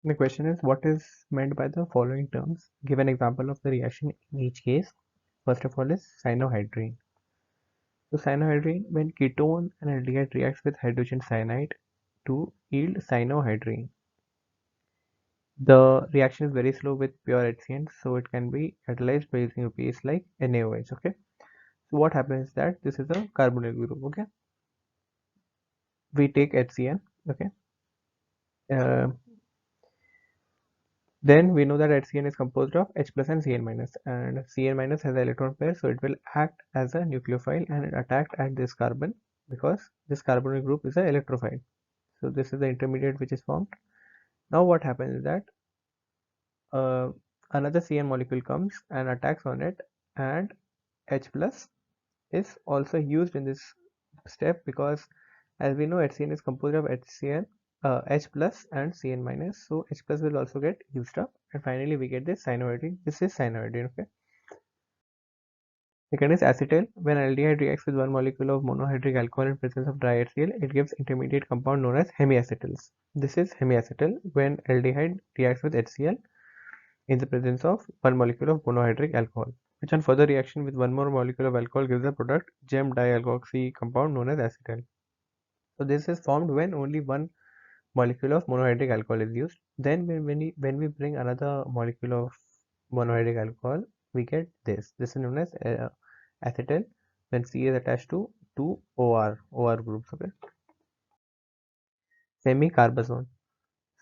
The question is, what is meant by the following terms? Give an example of the reaction in each case. First of all is cyanohydrine. So cyanohydrine, when ketone and aldehyde reacts with hydrogen cyanide to yield cyanohydrine. The reaction is very slow with pure HCN, so it can be catalyzed by using a base like NaOH. Okay. So what happens is that this is a carbonyl group. Okay. We take HCN. Okay. Uh, Then we know that HCN is composed of H plus and Cn minus, and Cn minus has an electron pair, so it will act as a nucleophile and attack at this carbon because this carbonyl group is an electrophile. So this is the intermediate which is formed. Now what happens is that another Cn molecule comes and attacks on it, and H plus is also used in this step because as we know HCN is composed of HCN, H plus and Cn minus, so H plus will also get used up, and finally we get this cyanohydrine. This is cyanohydrine. Okay. Second is acetyl. When aldehyde reacts with one molecule of monohydric alcohol in presence of dry HCl, it gives intermediate compound known as hemiacetyls. This is hemiacetyl when aldehyde reacts with HCl in the presence of one molecule of monohydric alcohol, which on further reaction with one more molecule of alcohol gives the product gem dialkoxy compound known as acetyl. So this is formed when only one molecule of monohydric alcohol is used. Then when we bring another molecule of monohydric alcohol, we get this. This is known as acetyl when C is attached to two OR groups. Okay. Semicarbazole.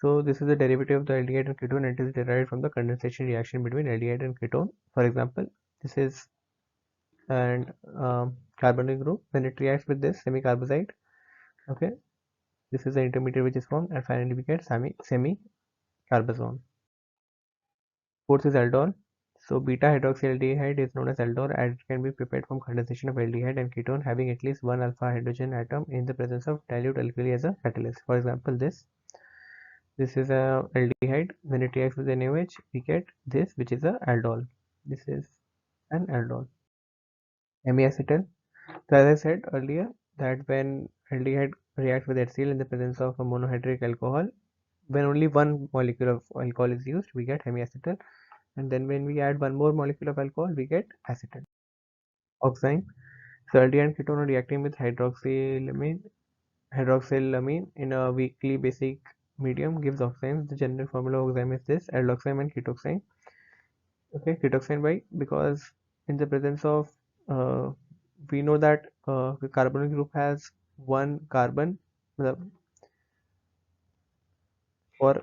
So this is a derivative of the aldehyde and ketone, and it is derived from the condensation reaction between aldehyde and ketone. For example, this is and carbonyl group. When it reacts with this semicarbazide, okay, this is the intermediate which is formed, and finally we get semicarbazole. Fourth is aldol. So beta hydroxyaldehyde is known as aldol, and it can be prepared from condensation of aldehyde and ketone having at least one alpha hydrogen atom in the presence of dilute alkali as a catalyst. For example, this is a aldehyde. When it reacts with NaOH, we get this, which is a aldol. This is an aldol. Hemiacetal. So as I said earlier, that when aldehyde reacts with HCl in the presence of a monohydric alcohol, when only one molecule of alcohol is used, we get hemiacetal, and then when we add one more molecule of alcohol, we get acetal. Oxime. So aldehyde and ketone are reacting with hydroxylamine in a weakly basic medium gives oximes. The general formula of oxime is this: aldoxime and ketoxime. Okay, ketoxime why? Because in the presence of we know that the carbonyl group has one carbon. For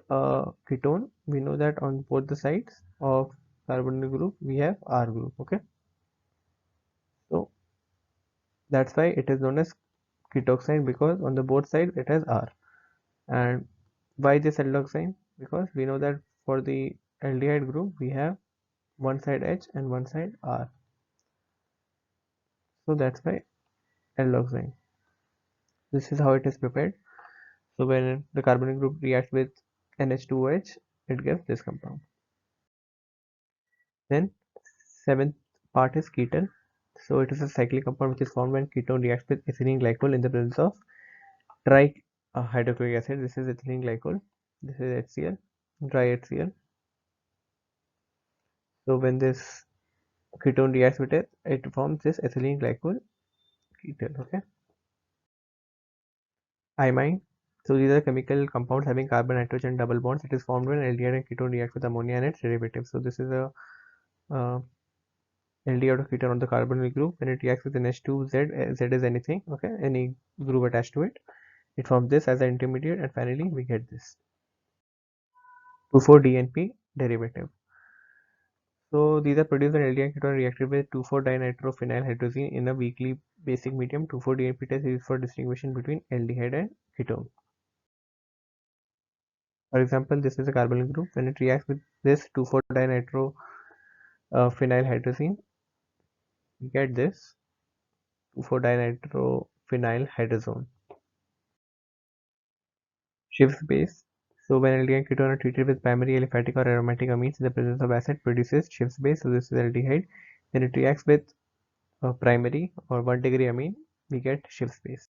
ketone, we know that on both the sides of carbonyl group we have R group. Okay, so that's why it is known as ketoxide, because on the both sides it has R. And why this aldoxine? Because we know that for the aldehyde group we have one side H and one side R, so that's why aldoxine. This is how it is prepared. So when the carbonyl group reacts with NH2OH, it gives this compound. Then seventh part is ketone. So it is a cyclic compound which is formed when ketone reacts with ethylene glycol in the presence of tri hydrochloric acid. This is ethylene glycol. This is HCl, dry HCl. So when this ketone reacts with it, it forms this ethylene glycol ketone. Okay. Imine. So these are chemical compounds having carbon nitrogen double bonds. It is formed when aldehyde and ketone react with ammonia and its derivatives. So this is a uh, aldehyde or ketone on the carbonyl group. When it reacts with NH2Z, Z is anything, okay, any group attached to it. It forms this as an intermediate, and finally we get this 2,4-DNP derivative. So these are produced when aldehyde and ketone reacted with 2,4-dinitrophenylhydrazine in a weakly basic medium. 2,4-DNP test is used for distinguishing between aldehyde and ketone. For example, this is a carbonyl group. When it reacts with this 2,4-dinitrophenylhydrazine, we get this 2,4-dinitrophenylhydrazone. Schiff's base. So when aldehyde and ketone are treated with primary aliphatic or aromatic amines in the presence of acid, produces Schiff's base. So this is aldehyde. When it reacts with primary or 1-degree amine, we get Schiff's base.